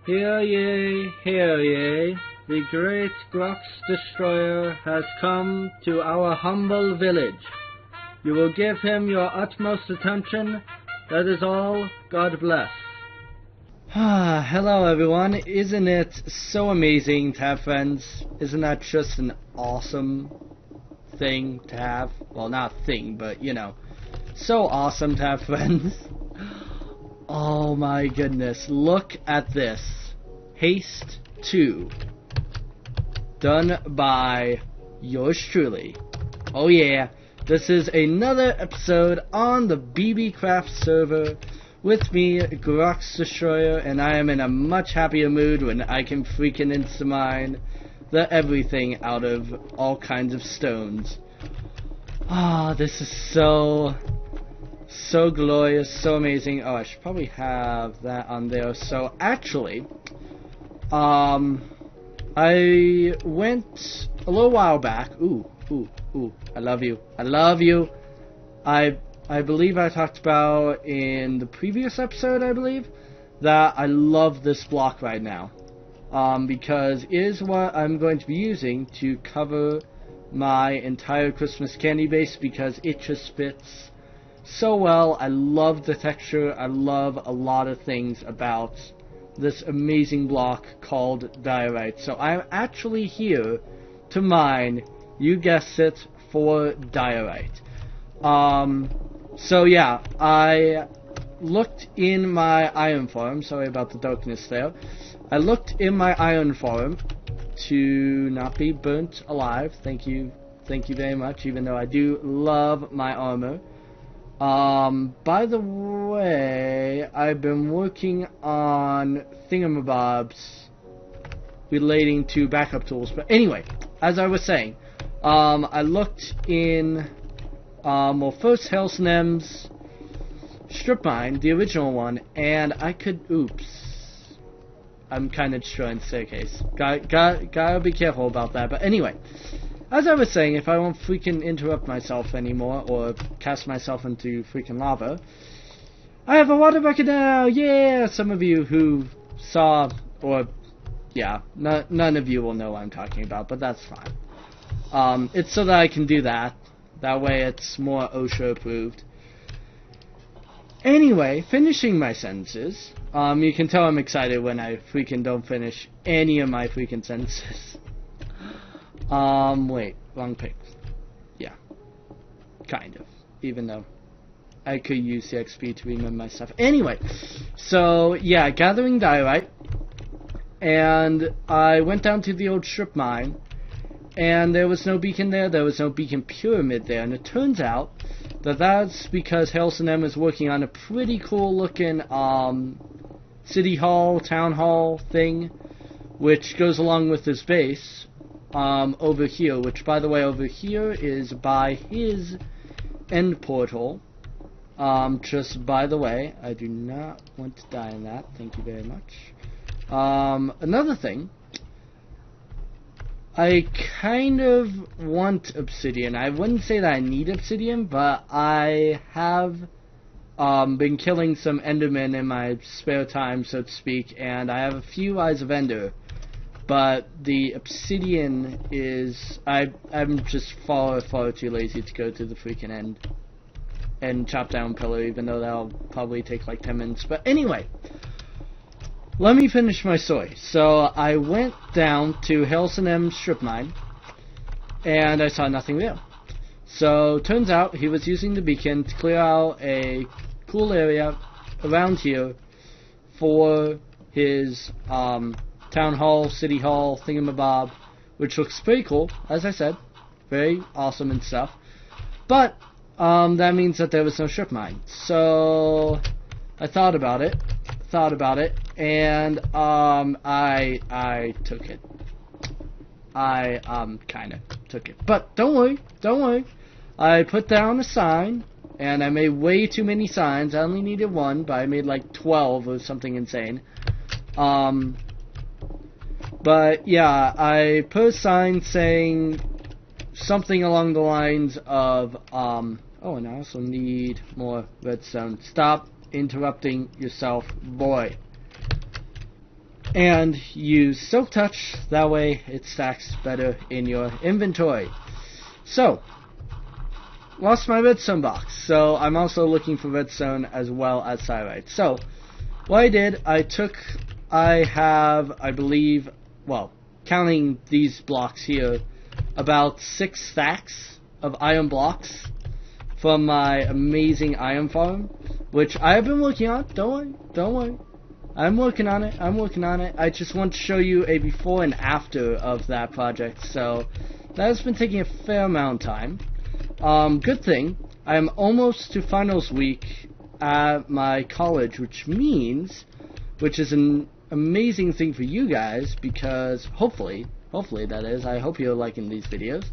Hear ye, the great GroxDestroyer has come to our humble village. You will give him your utmost attention. That is all. God bless. Hello everyone. Isn't it so amazing to have friends? Isn't that just an awesome thing to have? Well, not thing, but you know, so awesome to have friends. Oh my goodness, look at this. Haste 2. Done by yours truly. Oh yeah, this is another episode on the BBcraft server with me, GroxDestroyer, and I am in a much happier mood when I can freaking insta-mine the everything out of all kinds of stones. This is so glorious, so amazing. Oh, I should probably have that on there. So actually, I went a little while back. Ooh, I love you. I believe I talked about in the previous episode, I believe, that I love this block right now. Because it is what I'm going to be using to cover my entire Christmas candy base, because it just fits so well. I love the texture. I love a lot of things about this amazing block called diorite. So I'm actually here to mine, you guessed it, for diorite. So yeah, I looked in my iron farm. Sorry about the darkness there. I looked in my iron farm to not be burnt alive. Thank you very much, even though I do love my armor. By the way, I've been working on thingamabobs relating to backup tools. But anyway, as I was saying, I looked in, well, first Hellsnem's strip mine, the original one, and I could, oops. I'm kind of destroying the staircase. Gotta be careful about that. But anyway, as I was saying, if I won't freaking interrupt myself anymore, or cast myself into freaking lava, I have a water bucket now! Yeah! Some of you who saw, or, yeah, none of you will know what I'm talking about, but that's fine. It's so that I can do that. That way it's more OSHA approved. Anyway, finishing my sentences. You can tell I'm excited when I freaking don't finish any of my freaking sentences. Wait, wrong pick. Yeah. Kind of. Even though I could use the XP to remember my stuff. Anyway, so yeah, gathering diorite. And I went down to the old strip mine. And there was no beacon there. There was no beacon pyramid there. And it turns out that that's because Hellsnem is working on a pretty cool looking city hall, town hall thing, which goes along with his base over here, which by the way over here is by his end portal. Just by the way, I do not want to die in that. Thank you very much. Another thing, I kind of want obsidian. I wouldn't say that I need obsidian, but I have been killing some endermen in my spare time, so to speak, and I have a few eyes of ender. But the obsidian is, I'm just far too lazy to go to the freaking end and chop down pillar, even though that'll probably take like 10 minutes. But anyway, let me finish my story. So I went down to Hellsnem's strip mine, and I saw nothing there. So turns out he was using the beacon to clear out a cool area around here for his town hall, city hall, thingamabob, which looks pretty cool, as I said, very awesome and stuff. But that means that there was no strip mine. So I thought about it, and I took it. I kind of took it. But don't worry. I put down a sign, and I made way too many signs. I only needed one, but I made like 12 or something insane. But yeah, I put a sign saying something along the lines of, oh, and I also need more redstone. Stop interrupting yourself, boy. and use Silk Touch. That way it stacks better in your inventory. So, lost my redstone box, so I'm also looking for redstone as well as cyrite. So, what I did, I have, I believe, well, counting these blocks here, about 6 stacks of iron blocks from my amazing iron farm, which I have been working on. Don't worry. I'm working on it. I just want to show you a before and after of that project. So that has been taking a fair amount of time. Good thing, I am almost to finals week at my college, which is an amazing thing for you guys, because hopefully that is, I hope you're liking these videos.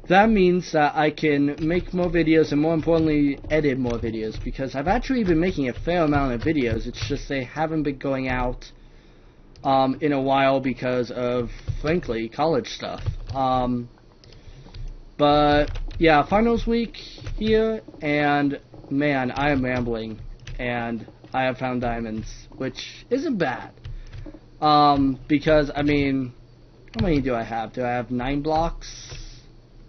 That means that I can make more videos and, more importantly, edit more videos, because I've actually been making a fair amount of videos. It's just they haven't been going out in a while because of, frankly, college stuff. But yeah, finals week here, and man, I am rambling, and I have found diamonds, which isn't bad. Because, I mean, how many do I have? Do I have 9 blocks?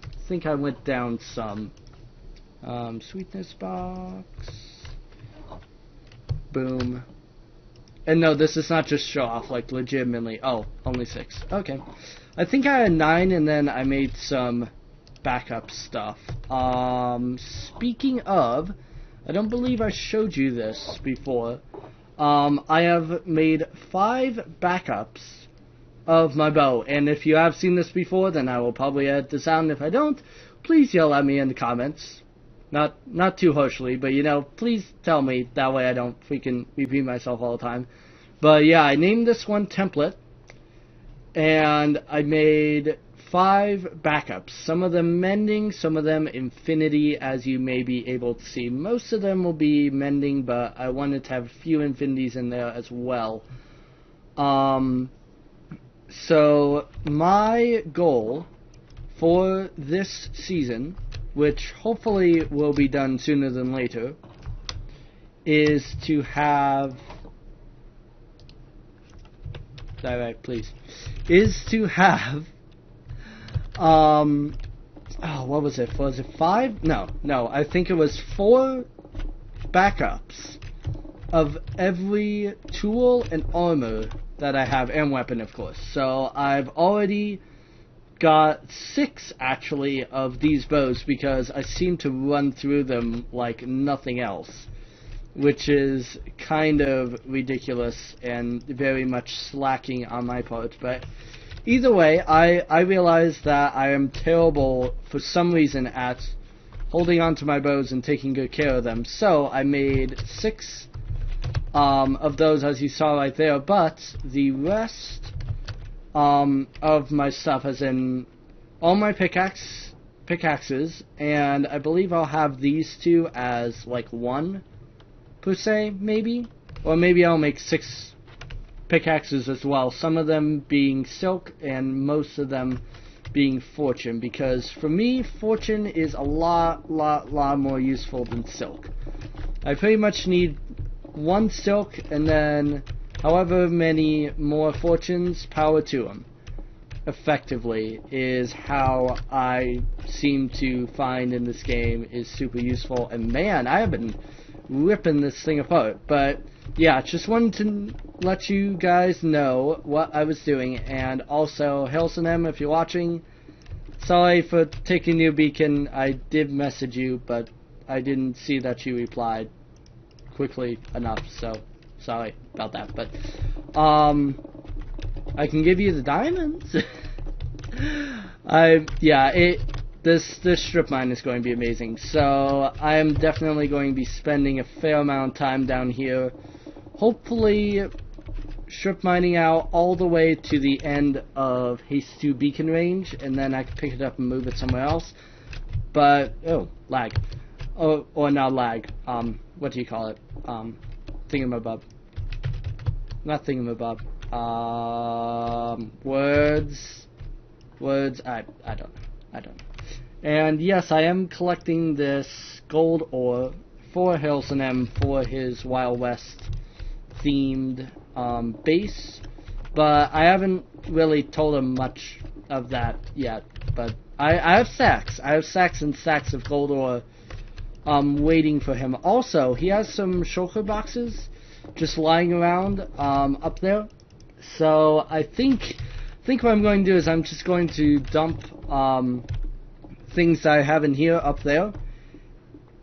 I think I went down some. Sweetness box. Boom. And no, this is not just show off, like legitimately. Oh, only 6. Okay. I think I had 9, and then I made some backup stuff. Speaking of, I don't believe I showed you this before. I have made 5 backups of my bow, and if you have seen this before, then I will probably edit this out, and if I don't, please yell at me in the comments. Not too harshly, but you know, please tell me, that way I don't freaking repeat myself all the time. But yeah, I named this one Template, and I made 5 backups, some of them mending, some of them infinity, as you may be able to see. Most of them will be mending, but I wanted to have a few infinities in there as well. So my goal for this season, which hopefully will be done sooner than later, is to have, direct please, is to have, oh, what was it? Was it 5? No, I think it was 4 backups of every tool and armor that I have, and weapon, of course. So I've already got 6, actually, of these bows, because I seem to run through them like nothing else, which is kind of ridiculous and very much slacking on my part. But either way, I realize that I am terrible for some reason at holding on to my bows and taking good care of them. So I made 6 of those, as you saw right there, but the rest of my stuff, as in all my pickaxes, and I believe I'll have these 2 as like 1 per se, maybe, or maybe I'll make 6 pickaxes as well, some of them being silk and most of them being fortune, because for me fortune is a lot more useful than silk. I pretty much need 1 silk, and then however many more fortunes, power to them. Effectively is how I seem to find in this game is super useful, and man, I have been ripping this thing apart. But yeah, just wanted to let you guys know what I was doing, and also Harrison M, if you're watching, sorry for taking your beacon. I did message you, but I didn't see that you replied quickly enough, so sorry about that. But I can give you the diamonds. This strip mine is going to be amazing, so I am definitely going to be spending a fair amount of time down here, hopefully strip mining out all the way to the end of Haste 2 beacon range, and then I can pick it up and move it somewhere else. But lag. Or not lag, what do you call it? Thingamabub. Not thingamabob. Words, I don't know. And yes, I am collecting this gold ore for Harrison M for his Wild West themed base, but I haven't really told him much of that yet. But I have sacks. I have sacks and sacks of gold ore waiting for him. Also, he has some shulker boxes just lying around up there. So I think what I'm going to do is I'm just going to dump things that I have in here up there,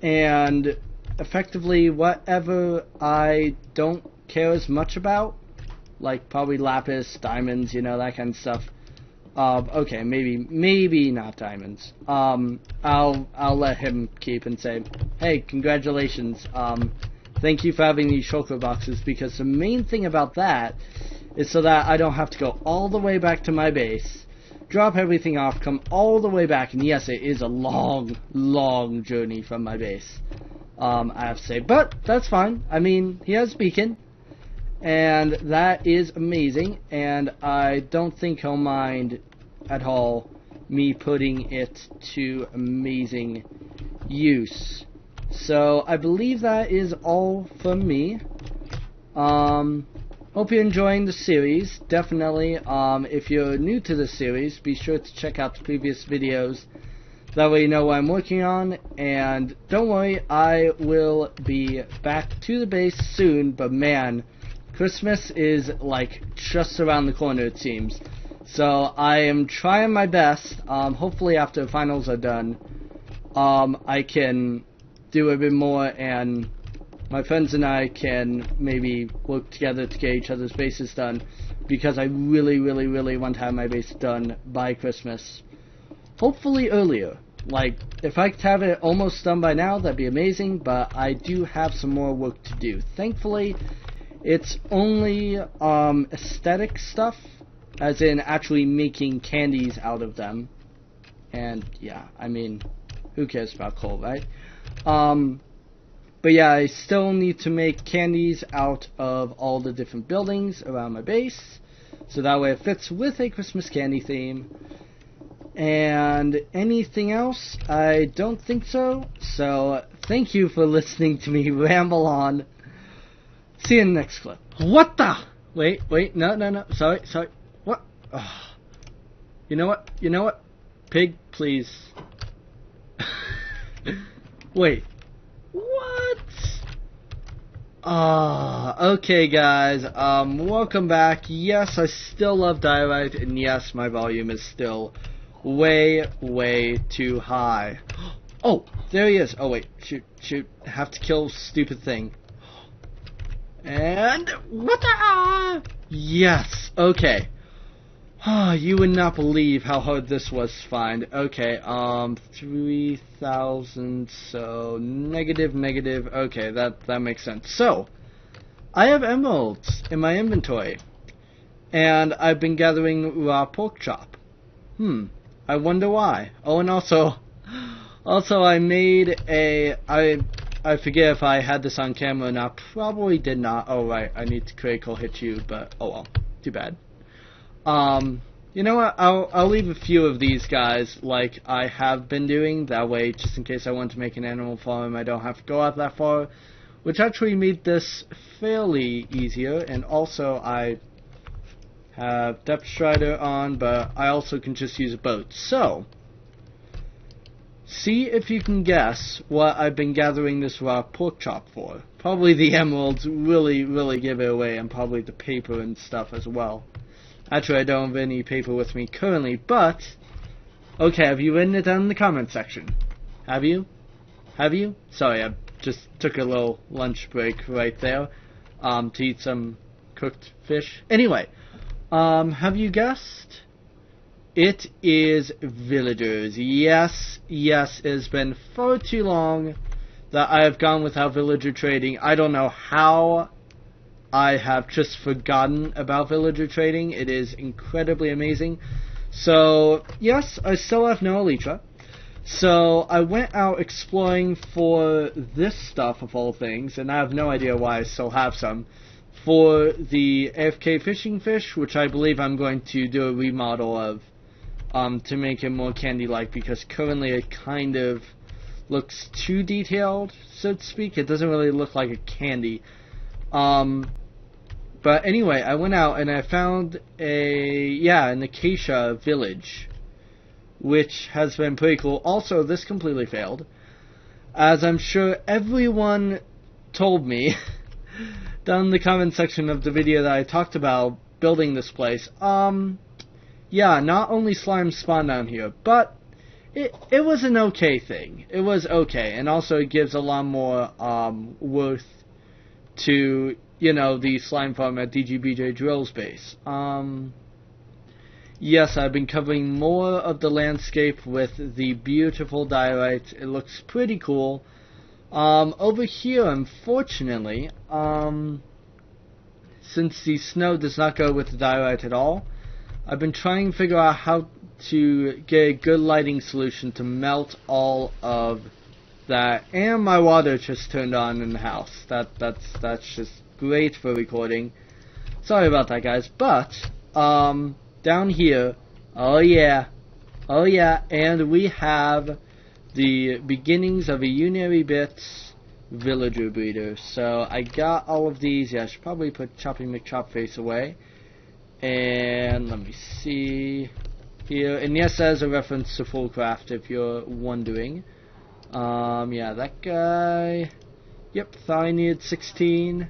and effectively whatever I don't care as much about, like probably lapis, diamonds, you know, that kind of stuff. Okay, maybe not diamonds. I'll let him keep and say, hey, congratulations. Thank you for having these shulker boxes, because the main thing about that is so that I don't have to go all the way back to my base, drop everything off, come all the way back, and yes, it is a long journey from my base, I have to say, but that's fine. I mean, he has a beacon, and that is amazing, and I don't think he'll mind at all me putting it to amazing use. So I believe that is all from me. Hope you're enjoying the series. Definitely, if you're new to the series, be sure to check out the previous videos. That way you know what I'm working on. And don't worry, I will be back to the base soon. But man, Christmas is like just around the corner, it seems. So I am trying my best. Hopefully after the finals are done, I can do a bit more, and my friends and I can maybe work together to get each other's bases done, because I really want to have my base done by Christmas. Hopefully earlier. Like, if I could have it almost done by now, that'd be amazing, but I do have some more work to do. Thankfully, it's only aesthetic stuff, as in actually making candies out of them. And yeah, I mean, who cares about coal, right? But yeah, I still need to make candies out of all the different buildings around my base, so that way it fits with a Christmas candy theme. And anything else? I don't think so. So thank you for listening to me ramble on. See you in the next clip. What the? Wait, no. Sorry. What? Oh. You know what? Pig, please. Wait. What? Okay guys, welcome back. Yes, I still love Diorite, and yes, my volume is still way too high. Oh, there he is. Oh wait, shoot, have to kill stupid thing. And, what the, yes, okay. You would not believe how hard this was to find. Okay, 3,000, so negative, okay, that makes sense. So, I have emeralds in my inventory, and I've been gathering raw pork chop. I wonder why. Oh, and also I made I forget if I had this on camera or not, probably did not. Oh right, I need to critical hit you, but oh well, too bad. You know what, I'll leave a few of these guys like I have been doing, that way just in case I want to make an animal farm I don't have to go out that far, which actually made this fairly easier. And also I have Depth Strider on, but I also can just use a boat. So, see if you can guess what I've been gathering this raw pork chop for. Probably the emeralds really give it away, and probably the paper and stuff as well. Actually, I don't have any paper with me currently, but okay, have you written it down in the comment section? Have you? Sorry, I just took a little lunch break right there to eat some cooked fish. Anyway, have you guessed? It is villagers. Yes, it has been far too long that I have gone without villager trading. I don't know how I have just forgotten about villager trading. It is incredibly amazing. So, yes, I still have no elytra. So, I went out exploring for this stuff of all things, and I have no idea why I still have some, for the AFK fishing fish, which I believe I'm going to do a remodel of, to make it more candy-like, because currently it kind of looks too detailed, so to speak. It doesn't really look like a candy. But anyway, I went out and I found an acacia village, which has been pretty cool. Also, this completely failed, as I'm sure everyone told me down in the comment section of the video that I talked about building this place. Yeah, not only slime spawned down here, but it was an okay thing. It was okay, and also it gives a lot more worth to, you know, the slime farm at DGBJ Drill's base. Yes, I've been covering more of the landscape with the beautiful diorite. It looks pretty cool. Over here, unfortunately, since the snow does not go with the diorite at all, I've been trying to figure out how to get a good lighting solution to melt all of that. And my water just turned on in the house. That's just great for recording. Sorry about that, guys. But down here, oh yeah, and we have the beginnings of a Unary Bits villager breeder. So I got all of these. Yeah, I should probably put Choppy McChopface away. And let me see here. And yes, as a reference to Fullcraft, if you're wondering. Yeah, that guy. Yep, thought I needed 16.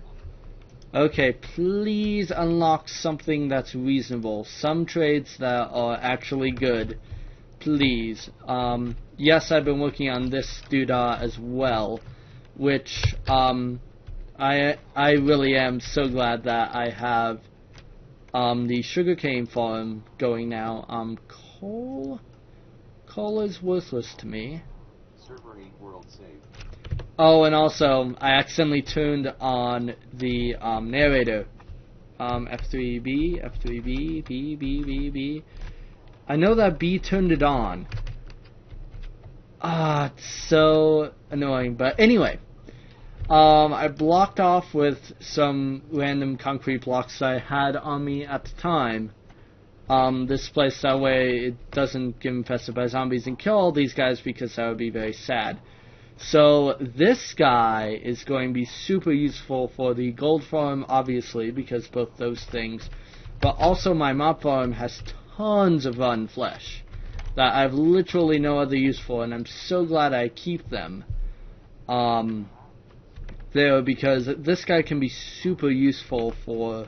Okay, please unlock something that's reasonable. Some trades that are actually good. Please. Yes, I've been working on this doodah as well, which I really am so glad that I have the sugarcane farm going now. Coal is worthless to me. Server 8 world save. Oh, and also I accidentally turned on the narrator. F3B, B. I know that B turned it on. It's so annoying. But anyway, I blocked off with some random concrete blocks I had on me at the time. This place, that way it doesn't get infested by zombies and kill all these guys, because that would be very sad. So this guy is going to be super useful for the gold farm, obviously, because both those things. But also my mob farm has tons of rotten flesh that I've literally no other use for, and I'm so glad I keep them there, because this guy can be super useful for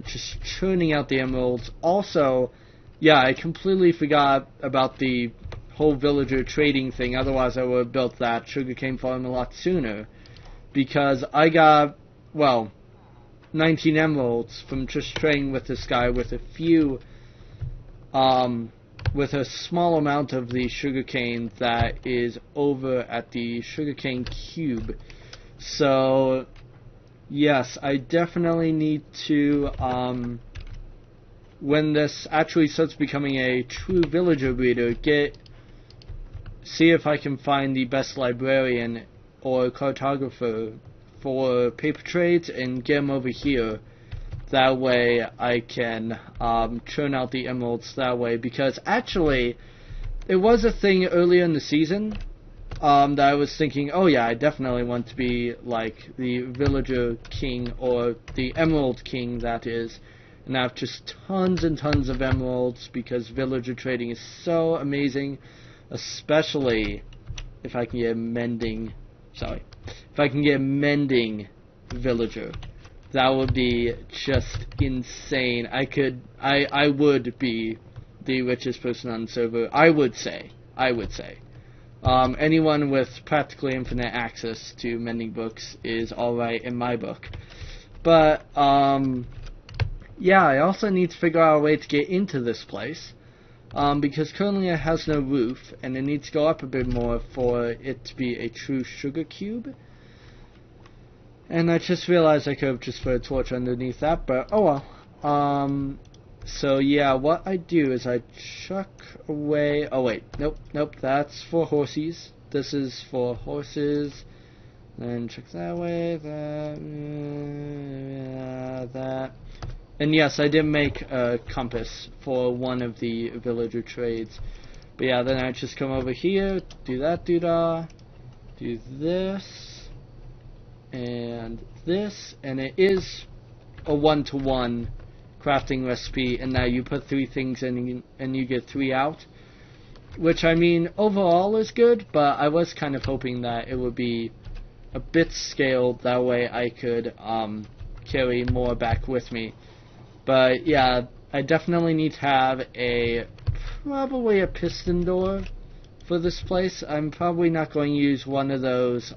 just churning out the emeralds. Also, yeah, I completely forgot about the whole villager trading thing. Otherwise, I would have built that sugarcane farm a lot sooner, because I got, well, 19 emeralds from just trading with this guy with a few, with a small amount of the sugarcane that is over at the sugarcane cube. So yes, I definitely need to, when this actually starts becoming a true villager breeder, see if I can find the best librarian or cartographer for paper trades and get them over here. That way I can churn out the emeralds that way, because actually it was a thing earlier in the season that I was thinking, oh yeah, I definitely want to be like the villager king, or the emerald king, that is, and have just tons and tons of emeralds, because villager trading is so amazing, especially if I can get a mending villager. That would be just insane. I would be the richest person on the server, I would say. Anyone with practically infinite access to mending books is alright in my book. But, yeah, I also need to figure out a way to get into this place, because currently it has no roof, and it needs to go up a bit more for it to be a true sugar cube. And I just realized I could have just put a torch underneath that, but oh well. So yeah, what I do is I chuck away, oh wait, nope, that's for horses. This is for horses. Then chuck that way, that. And yes, I did make a compass for one of the villager trades. But yeah, then I just come over here, do that doodah, do this, and it is a one-to-one crafting recipe, and now you put 3 things in and you get 3 out. Which, I mean, overall is good, but I was kind of hoping that it would be a bit scaled, that way I could carry more back with me. But yeah, I definitely need to have probably a piston door for this place. I'm probably not going to use one of those,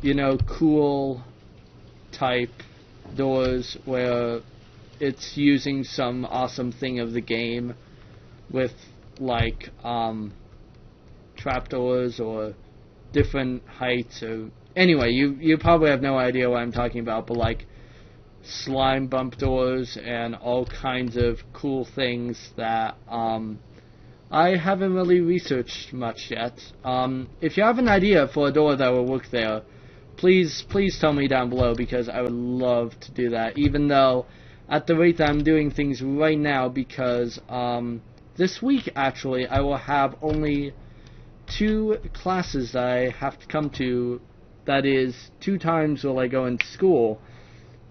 you know, cool type doors where it's using some awesome thing of the game with like trapdoors or different heights, or anyway, you probably have no idea what I'm talking about, but like slime bump doors and all kinds of cool things that I haven't really researched much yet. If you have an idea for a door that will work there, please tell me down below, because I would love to do that, even though at the rate that I'm doing things right now, because this week actually I will have only 2 classes that I have to come to. That is 2 times while I go into school,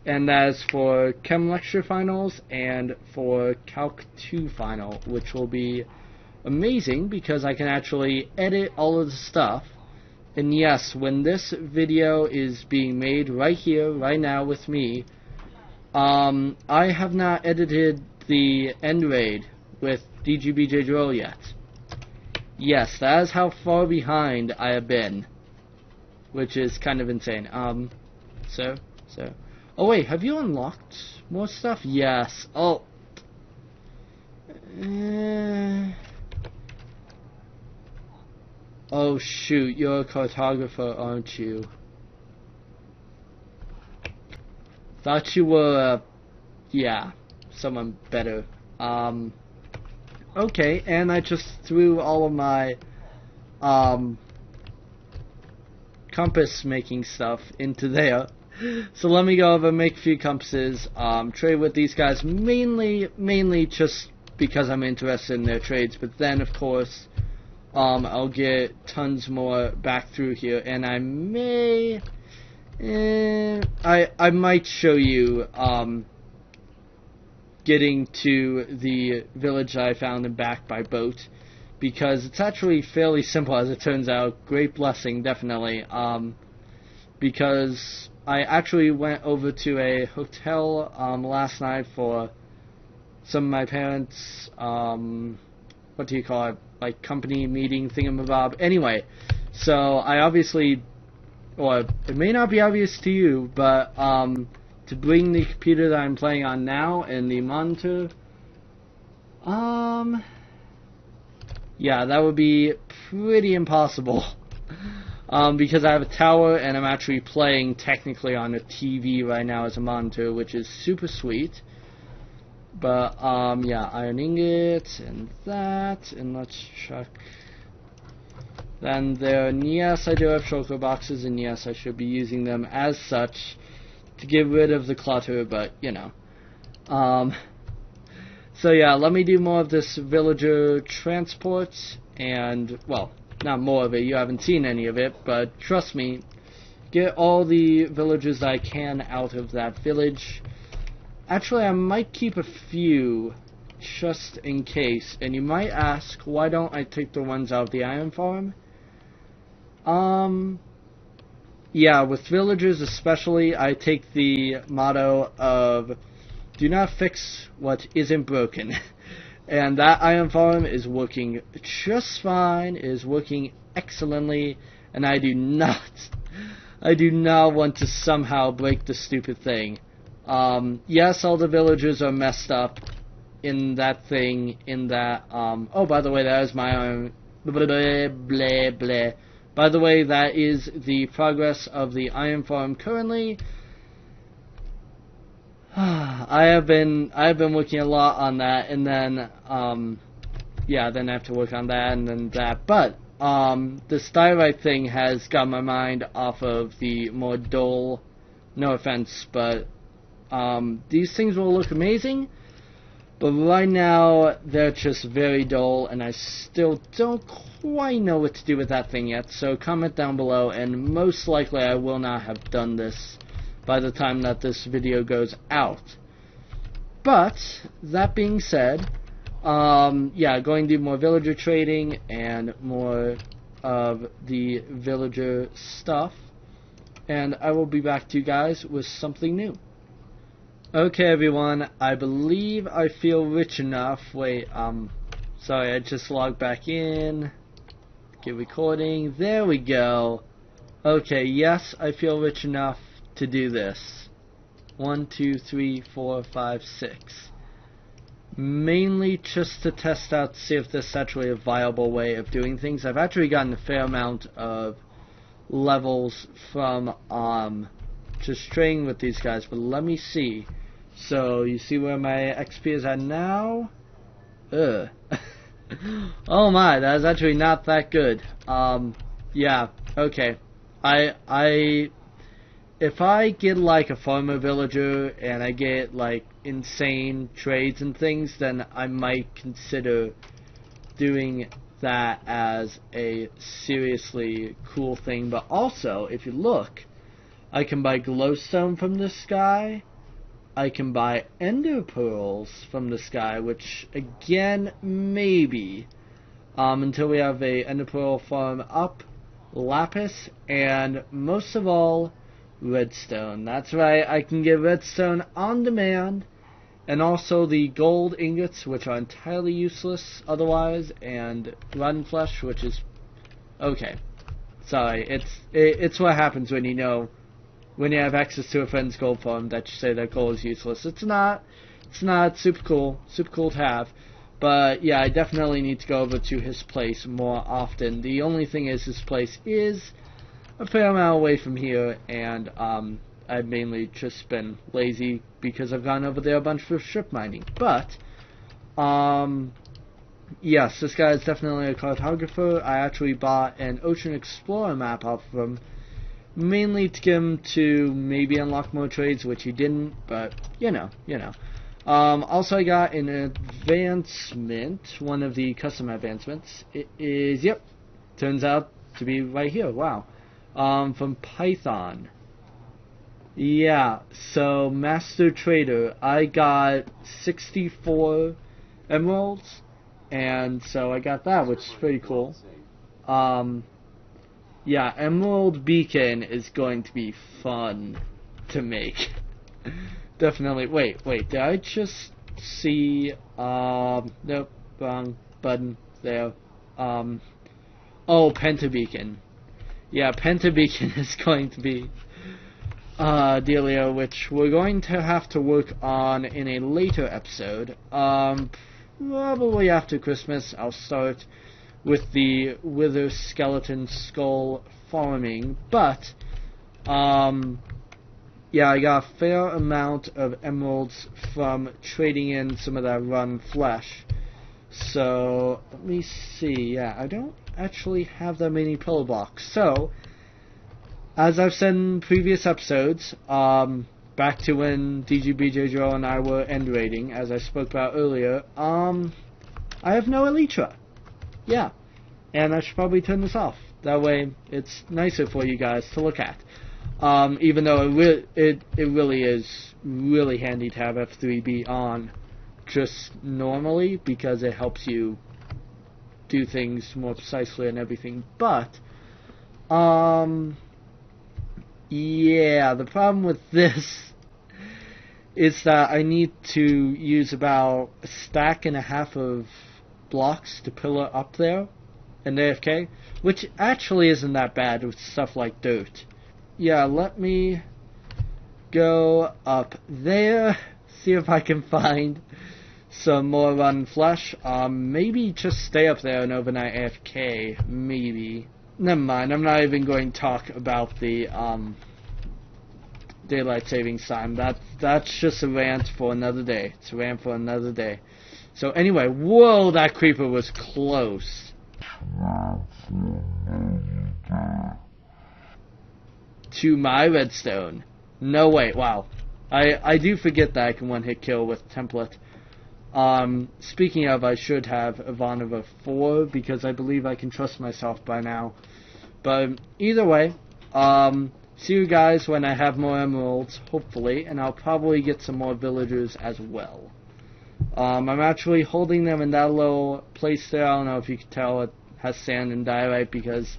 and that is for Chem Lecture Finals and for Calc 2 Final, which will be amazing because I can actually edit all of the stuff. And yes, when this video is being made right here, right now with me, I have not edited the end raid with DGBJ Drill yet. Yes, that is how far behind I have been, which is kind of insane. So. Oh wait, have you unlocked more stuff? Yes. Oh. Oh shoot, you're a cartographer, aren't you? Thought you were, yeah, someone better. Okay, and I just threw all of my, compass making stuff into there. So let me go over and make a few compasses, trade with these guys, mainly just because I'm interested in their trades, but then of course, I'll get tons more back through here, and I may, I might show you, getting to the village I found and back by boat, because it's actually fairly simple as it turns out. Great blessing, definitely, because I actually went over to a hotel last night for some of my parents' what do you call it, like company meeting thingamabob. Anyway, so I obviously, or it may not be obvious to you, but to bring the computer that I'm playing on now and the monitor, yeah, that would be pretty impossible. Because I have a tower and I'm actually playing technically on a TV right now as a monitor, which is super sweet. But, yeah, iron ingots and that, and let's check. Then there, and yes, I do have shulker boxes, and yes, I should be using them as such to get rid of the clutter, but, you know. So yeah, let me do more of this villager transport, and, well, not more of it, you haven't seen any of it, but trust me, get all the villagers I can out of that village. Actually, I might keep a few, just in case, and you might ask, why don't I take the ones out of the iron farm? Yeah, with villagers especially, I take the motto of, do not fix what isn't broken. And that iron farm is working just fine, is working excellently, and I do not want to somehow break the stupid thing. Yes, all the villagers are messed up in that thing, in that, oh, by the way, that is my iron, blah, blah, blah, blah. By the way, that is the progress of the iron farm currently. I have been working a lot on that, and then, yeah, then I have to work on that, and then that, but, the styrite thing has got my mind off of the more dull, no offense, but, these things will look amazing, but right now, they're just very dull, and I still don't quite know what to do with that thing yet, so comment down below, and most likely I will not have done this by the time that this video goes out. But that being said, yeah, going to do more villager trading and more of the villager stuff, and I will be back to you guys with something new. Okay, everyone, I believe I feel rich enough. Wait, sorry, I just logged back in. Get recording. There we go. Okay, yes, I feel rich enough to do this. 1, 2, 3, 4, 5, 6. Mainly just to test out to see if this is actually a viable way of doing things. I've actually gotten a fair amount of levels from just trading with these guys, but let me see. So you see where my XP is at now? Ugh. Oh my, that is actually not that good. Yeah, okay. If I get like a farmer villager and I get like insane trades and things, then I might consider doing that as a seriously cool thing. But also, if you look, I can buy glowstone from this guy. I can buy ender pearls from this guy, which again, maybe, until we have a ender pearl farm up, lapis, and most of all, redstone. That's right, I can get redstone on demand, and also the gold ingots, which are entirely useless otherwise, and rotten flesh, which is okay. Sorry, it's what happens when when you have access to a friend's gold farm that you say that gold is useless. It's not super cool to have. But yeah, I definitely need to go over to his place more often. The only thing is, his place is a fair amount away from here, and I've mainly just been lazy because I've gone over there a bunch for strip mining. But yes, this guy is definitely a cartographer. I actually bought an Ocean Explorer map off of him, mainly to get him to maybe unlock more trades, which he didn't, but you know. Also, I got an advancement, one of the custom advancements. It is, yep, turns out to be right here. Wow. From Python. Yeah, so Master Trader, I got 64 emeralds, and so I got that, which is pretty cool. Yeah, Emerald Beacon is going to be fun to make. Definitely. Wait, did I just see, nope, wrong button there. Oh, Pentabeacon. Yeah, Pentabeacon is going to be dealio, which we're going to have to work on in a later episode. Probably after Christmas, I'll start with the Wither Skeleton Skull farming, but yeah, I got a fair amount of emeralds from trading in some of that rotten flesh. So let me see. Yeah, I don't actually have that many pillar blocks. So, as I've said in previous episodes, back to when DGBJJO and I were end raiding, as I spoke about earlier, I have no elytra. Yeah, and I should probably turn this off. That way, it's nicer for you guys to look at. Even though it really is really handy to have F3B on just normally, because it helps you do things more precisely and everything. But yeah, the problem with this is that I need to use about a stack and a half of blocks to pillar up there in AFK, which actually isn't that bad with stuff like dirt. Yeah, let me go up there, see if I can find some more rotten flesh. Maybe just stay up there and overnight AFK, maybe. Never mind, I'm not even going to talk about the daylight savings time. That's just a rant for another day. It's a rant for another day. So anyway, whoa, that creeper was close. To my redstone. No, wait, wow. I do forget that I can one-hit kill with template. Speaking of, I should have Ivanova 4, because I believe I can trust myself by now. But either way, see you guys when I have more emeralds, hopefully, and I'll probably get some more villagers as well. I'm actually holding them in that little place there. I don't know if you can tell, it has sand and diorite because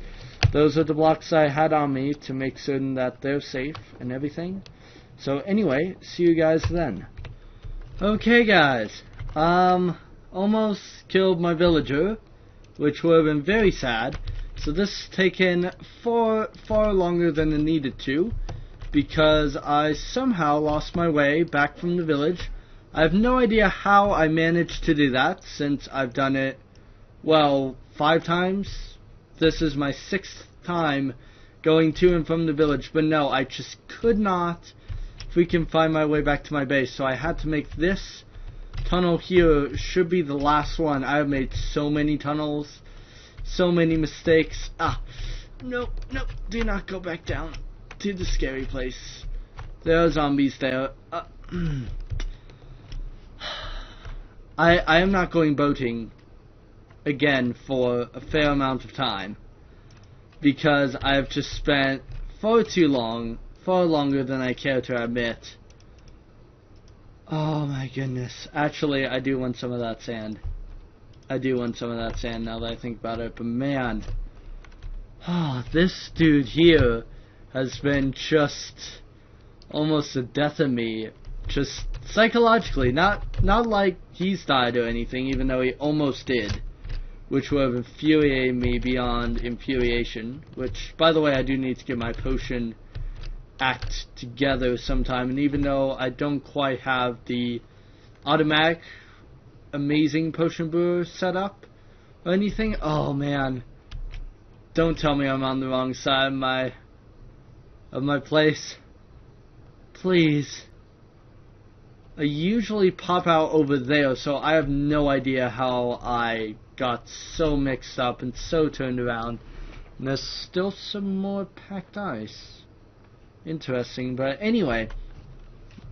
those are the blocks I had on me to make certain that they're safe and everything. So anyway, see you guys then. Okay guys, almost killed my villager, which would have been very sad. So this has taken far longer than it needed to, because I somehow lost my way back from the village. I have no idea how I managed to do that, since I've done it, well, 5 times. This is my 6th time going to and from the village, but no, I just could not freaking find my way back to my base, so I had to make this tunnel here. Should be the last one. I have made so many tunnels, so many mistakes. No, do not go back down to the scary place. There are zombies there. I am not going boating again for a fair amount of time, because I have just spent far too long, far longer than I care to admit. Oh my goodness. Actually, I do want some of that sand. I do want some of that sand now that I think about it, but man, this dude here has been just almost the death of me, just psychologically. Not like he's died or anything, even though he almost did, which would have infuriated me beyond infuriation. Which, by the way, I do need to get my potion act together sometime, and even though I don't quite have the automatic amazing potion brewer set up or anything, oh man, don't tell me I'm on the wrong side of my place, please. I usually pop out over there, so I have no idea how I got so mixed up and so turned around. And there's still some more packed ice. Interesting, but anyway,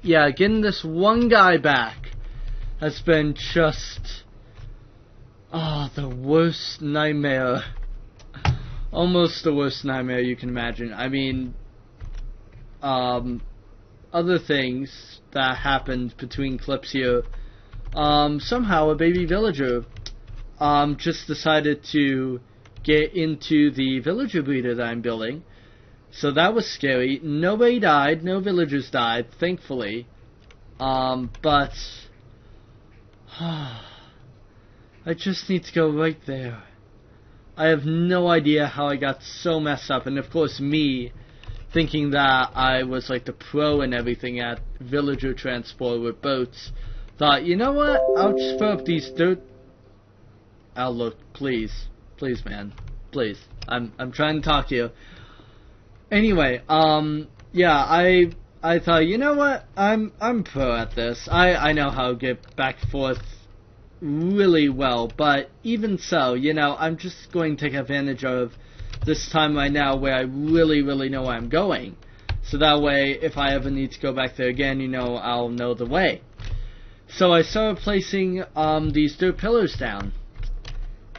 yeah, getting this one guy back has been just the worst nightmare. Almost the worst nightmare you can imagine. I mean, other things that happened between clips here, somehow a baby villager just decided to get into the villager breeder that I'm building. So that was scary. Nobody died, no villagers died, thankfully. But I just need to go right there. I have no idea how I got so messed up, and of course me thinking that I was like the pro and everything at villager transport with boats, thought, you know what, I'll just throw up these dirt. Oh look, please man, please. I'm trying to talk to you. Anyway, yeah, I thought, you know what, I'm pro at this. I know how to get back and forth really well, but even so, you know, I'm just going to take advantage of this time right now where I really know where I'm going. So that way, if I ever need to go back there again, you know, I'll know the way. So I started placing these dirt pillars down.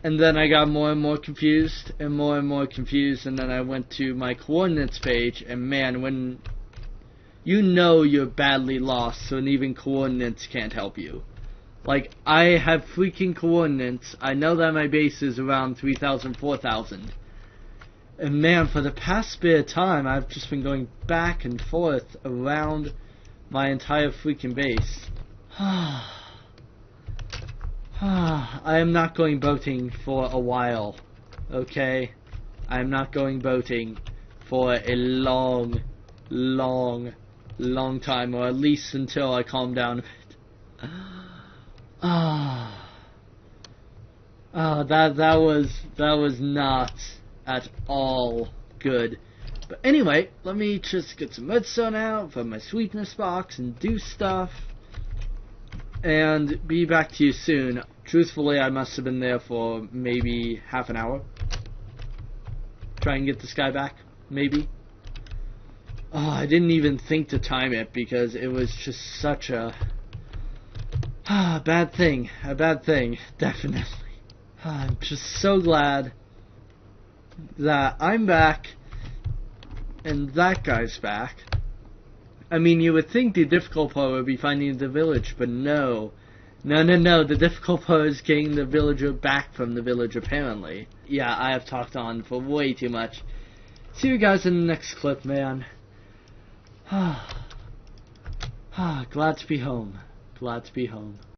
And then I got more and more confused, and more confused, and then I went to my coordinates page, and man, when you know you're badly lost, so even coordinates can't help you. Like, I have freaking coordinates. I know that my base is around 3,000, 4,000. And man, for the past bit of time, I've just been going back and forth around my entire freaking base. I am not going boating for a while, okay? I am not going boating for a long time, or at least until I calm down a bit. That was not at all good. But anyway, let me just get some redstone out from my sweetness box and do stuff, and be back to you soon. Truthfully, I must have been there for maybe half an hour. Try and get this guy back, maybe. I didn't even think to time it because it was just such a bad thing. A bad thing, definitely. I'm just so glad that I'm back And that guy's back. I mean, you would think the difficult part would be finding the village, but no. No. The difficult part is getting the villager back from the village, apparently. Yeah, I have talked on for way too much. See you guys in the next clip, man. Glad to be home. Glad to be home.